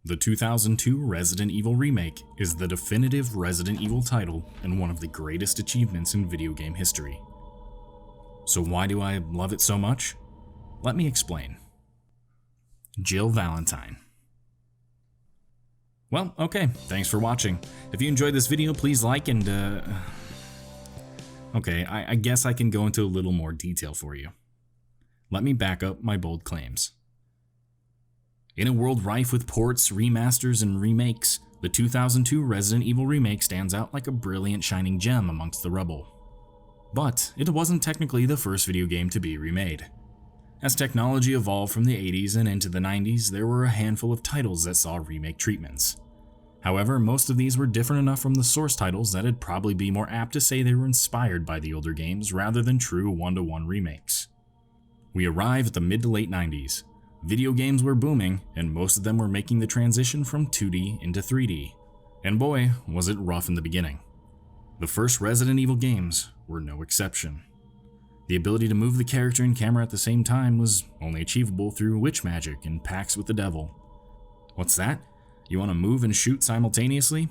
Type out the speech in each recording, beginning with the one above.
The 2002 Resident Evil Remake is the definitive Resident Evil title and one of the greatest achievements in video game history. So why do I love it so much? Let me explain. Jill Valentine. Well, okay, thanks for watching. If you enjoyed this video, please like and Okay, I guess I can go into a little more detail for you. Let me back up my bold claims. In a world rife with ports, remasters, and remakes, the 2002 Resident Evil Remake stands out like a brilliant shining gem amongst the rubble. But it wasn't technically the first video game to be remade. As technology evolved from the 80s and into the 90s, there were a handful of titles that saw remake treatments. However, most of these were different enough from the source titles that it'd probably be more apt to say they were inspired by the older games rather than true one-to-one remakes. We arrive at the mid to late 90s. Video games were booming, and most of them were making the transition from 2D into 3D. And boy, was it rough in the beginning. The first Resident Evil games were no exception. The ability to move the character and camera at the same time was only achievable through witch magic and pacts with the devil. What's that? You want to move and shoot simultaneously?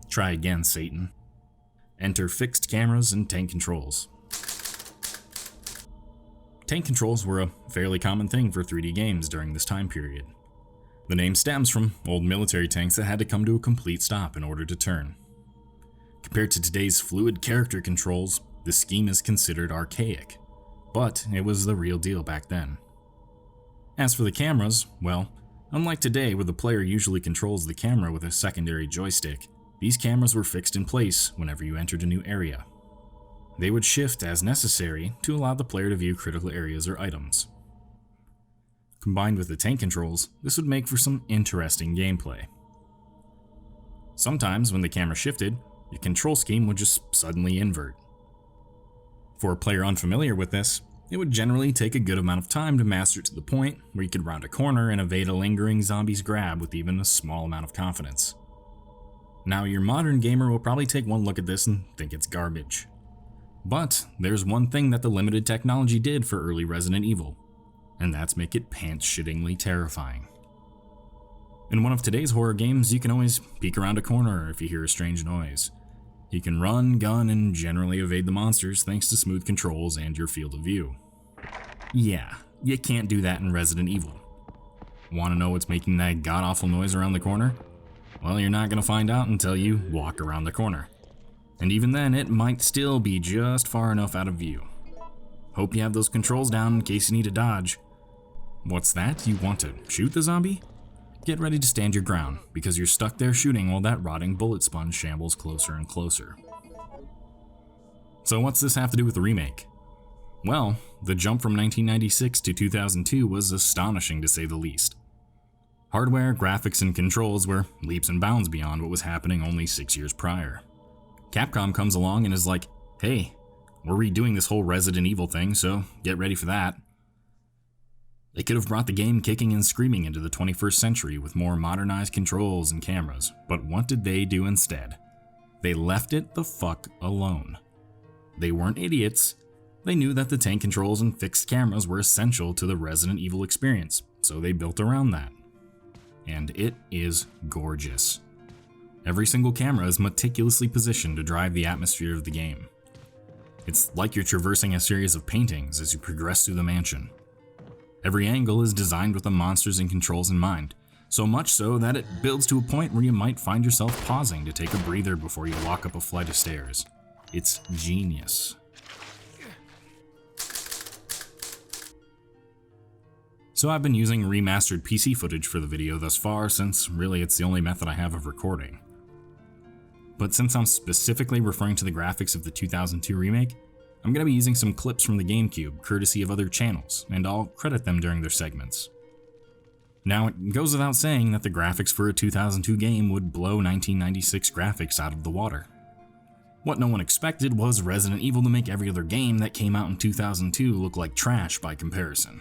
Try again, Satan. Enter fixed cameras and tank controls. Tank controls were a fairly common thing for 3D games during this time period. The name stems from old military tanks that had to come to a complete stop in order to turn. Compared to today's fluid character controls, the scheme is considered archaic, but it was the real deal back then. As for the cameras, well, unlike today where the player usually controls the camera with a secondary joystick, these cameras were fixed in place whenever you entered a new area. They would shift as necessary to allow the player to view critical areas or items. Combined with the tank controls, this would make for some interesting gameplay. Sometimes when the camera shifted, the control scheme would just suddenly invert. For a player unfamiliar with this, it would generally take a good amount of time to master it to the point where you could round a corner and evade a lingering zombie's grab with even a small amount of confidence. Now your modern gamer will probably take one look at this and think it's garbage. But there's one thing that the limited technology did for early Resident Evil, and that's make it pants-shittingly terrifying. In one of today's horror games, you can always peek around a corner if you hear a strange noise. You can run, gun, and generally evade the monsters thanks to smooth controls and your field of view. Yeah, you can't do that in Resident Evil. Want to know what's making that god-awful noise around the corner? Well, you're not going to find out until you walk around the corner. And even then, it might still be just far enough out of view. Hope you have those controls down in case you need to dodge. What's that? You want to shoot the zombie? Get ready to stand your ground, because you're stuck there shooting while that rotting bullet sponge shambles closer and closer. So what's this have to do with the remake? Well, the jump from 1996 to 2002 was astonishing to say the least. Hardware, graphics, and controls were leaps and bounds beyond what was happening only 6 years prior. Capcom comes along and is like, hey, we're redoing this whole Resident Evil thing, so get ready for that. They could have brought the game kicking and screaming into the 21st century with more modernized controls and cameras, but what did they do instead? They left it the fuck alone. They weren't idiots. They knew that the tank controls and fixed cameras were essential to the Resident Evil experience, so they built around that. And it is gorgeous. Every single camera is meticulously positioned to drive the atmosphere of the game. It's like you're traversing a series of paintings as you progress through the mansion. Every angle is designed with the monsters and controls in mind, so much so that it builds to a point where you might find yourself pausing to take a breather before you walk up a flight of stairs. It's genius. So I've been using remastered PC footage for the video thus far, since really it's the only method I have of recording. But since I'm specifically referring to the graphics of the 2002 remake, I'm going to be using some clips from the GameCube courtesy of other channels, and I'll credit them during their segments. Now, it goes without saying that the graphics for a 2002 game would blow 1996 graphics out of the water. What no one expected was Resident Evil to make every other game that came out in 2002 look like trash by comparison.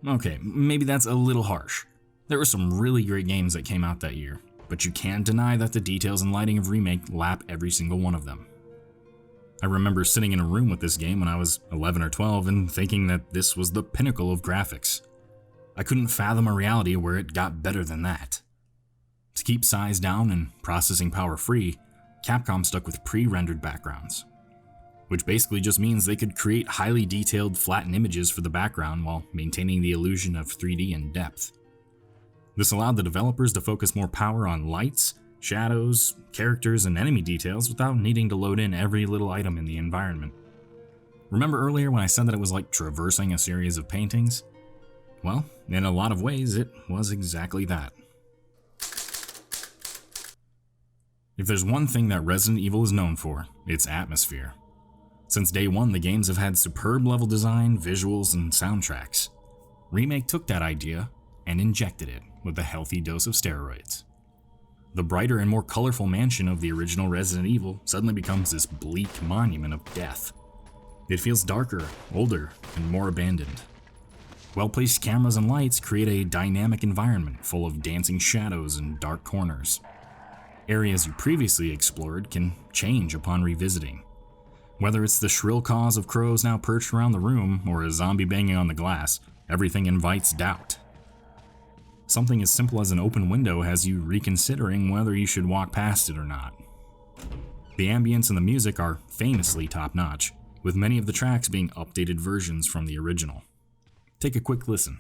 Okay, maybe that's a little harsh. There were some really great games that came out that year, but you can't deny that the details and lighting of Remake lap every single one of them. I remember sitting in a room with this game when I was 11 or 12 and thinking that this was the pinnacle of graphics. I couldn't fathom a reality where it got better than that. To keep size down and processing power free, Capcom stuck with pre-rendered backgrounds, which basically just means they could create highly detailed flattened images for the background while maintaining the illusion of 3D and depth. This allowed the developers to focus more power on lights, shadows, characters, and enemy details without needing to load in every little item in the environment. Remember earlier when I said that it was like traversing a series of paintings? Well, in a lot of ways, it was exactly that. If there's one thing that Resident Evil is known for, it's atmosphere. Since day one, the games have had superb level design, visuals, and soundtracks. Remake took that idea and injected it with a healthy dose of steroids. The brighter and more colorful mansion of the original Resident Evil suddenly becomes this bleak monument of death. It feels darker, older, and more abandoned. Well-placed cameras and lights create a dynamic environment full of dancing shadows and dark corners. Areas you previously explored can change upon revisiting. Whether it's the shrill caws of crows now perched around the room or a zombie banging on the glass, everything invites doubt. Something as simple as an open window has you reconsidering whether you should walk past it or not. The ambience and the music are famously top-notch, with many of the tracks being updated versions from the original. Take a quick listen.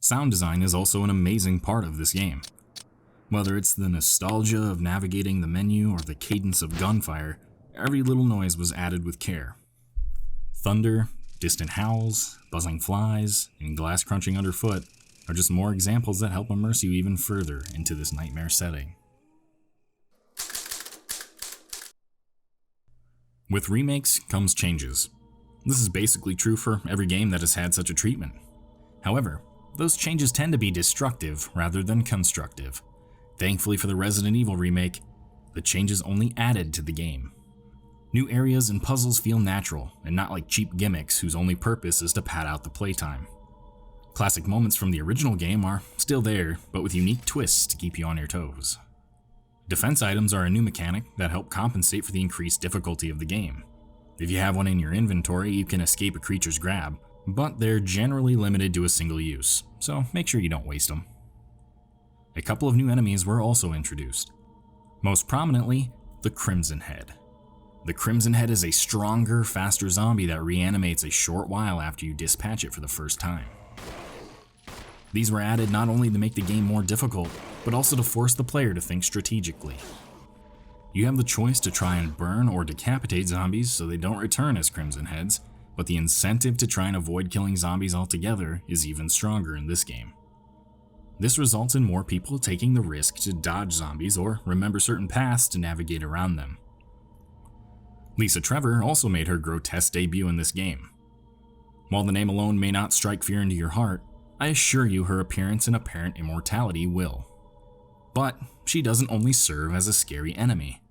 Sound design is also an amazing part of this game. Whether it's the nostalgia of navigating the menu or the cadence of gunfire, every little noise was added with care. Thunder, distant howls, buzzing flies, and glass crunching underfoot are just more examples that help immerse you even further into this nightmare setting. With remakes comes changes. This is basically true for every game that has had such a treatment. However, those changes tend to be destructive rather than constructive. Thankfully for the Resident Evil remake, the changes only added to the game. New areas and puzzles feel natural, and not like cheap gimmicks whose only purpose is to pad out the playtime. Classic moments from the original game are still there, but with unique twists to keep you on your toes. Defense items are a new mechanic that help compensate for the increased difficulty of the game. If you have one in your inventory, you can escape a creature's grab, but they're generally limited to a single use, so make sure you don't waste them. A couple of new enemies were also introduced. Most prominently, the Crimson Head. The Crimson Head is a stronger, faster zombie that reanimates a short while after you dispatch it for the first time. These were added not only to make the game more difficult, but also to force the player to think strategically. You have the choice to try and burn or decapitate zombies so they don't return as Crimson Heads, but the incentive to try and avoid killing zombies altogether is even stronger in this game. This results in more people taking the risk to dodge zombies or remember certain paths to navigate around them. Lisa Trevor also made her grotesque debut in this game. While the name alone may not strike fear into your heart, I assure you her appearance and apparent immortality will. But she doesn't only serve as a scary enemy.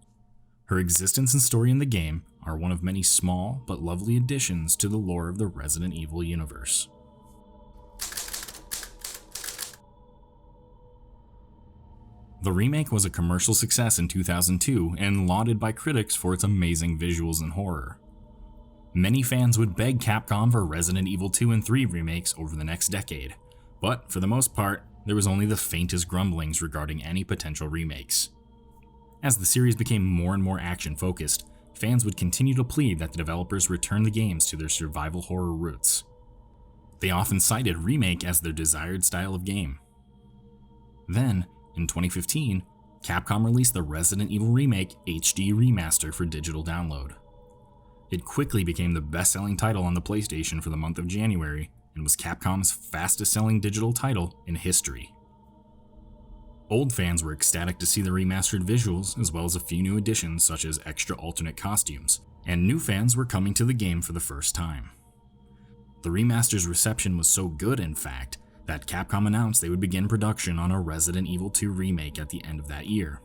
Her existence and story in the game are one of many small but lovely additions to the lore of the Resident Evil universe. The remake was a commercial success in 2002 and lauded by critics for its amazing visuals and horror. Many fans would beg Capcom for Resident Evil 2 and 3 remakes over the next decade, but for the most part, there was only the faintest grumblings regarding any potential remakes. As the series became more and more action-focused, fans would continue to plead that the developers return the games to their survival horror roots. They often cited Remake as their desired style of game. Then, in 2015, Capcom released the Resident Evil Remake HD Remaster for digital download. It quickly became the best-selling title on the PlayStation for the month of January and was Capcom's fastest-selling digital title in history. Old fans were ecstatic to see the remastered visuals, as well as a few new additions such as extra alternate costumes, and new fans were coming to the game for the first time. The remaster's reception was so good, in fact, that Capcom announced they would begin production on a Resident Evil 2 remake at the end of that year.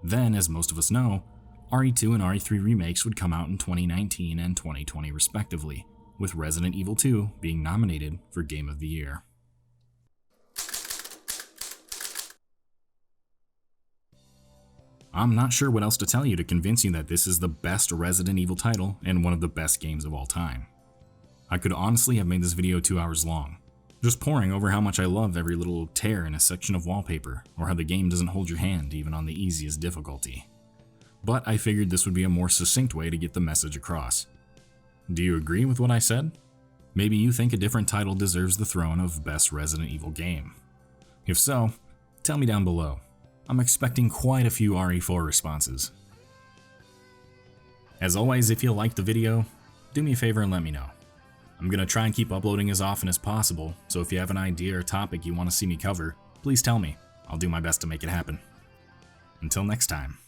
Then, as most of us know, RE2 and RE3 remakes would come out in 2019 and 2020 respectively, with Resident Evil 2 being nominated for Game of the Year. I'm not sure what else to tell you to convince you that this is the best Resident Evil title and one of the best games of all time. I could honestly have made this video 2 hours long, just pouring over how much I love every little tear in a section of wallpaper, or how the game doesn't hold your hand even on the easiest difficulty. But I figured this would be a more succinct way to get the message across. Do you agree with what I said? Maybe you think a different title deserves the throne of best Resident Evil game. If so, tell me down below. I'm expecting quite a few RE4 responses. As always, if you liked the video, do me a favor and let me know. I'm gonna try and keep uploading as often as possible, so if you have an idea or topic you want to see me cover, please tell me. I'll do my best to make it happen. Until next time.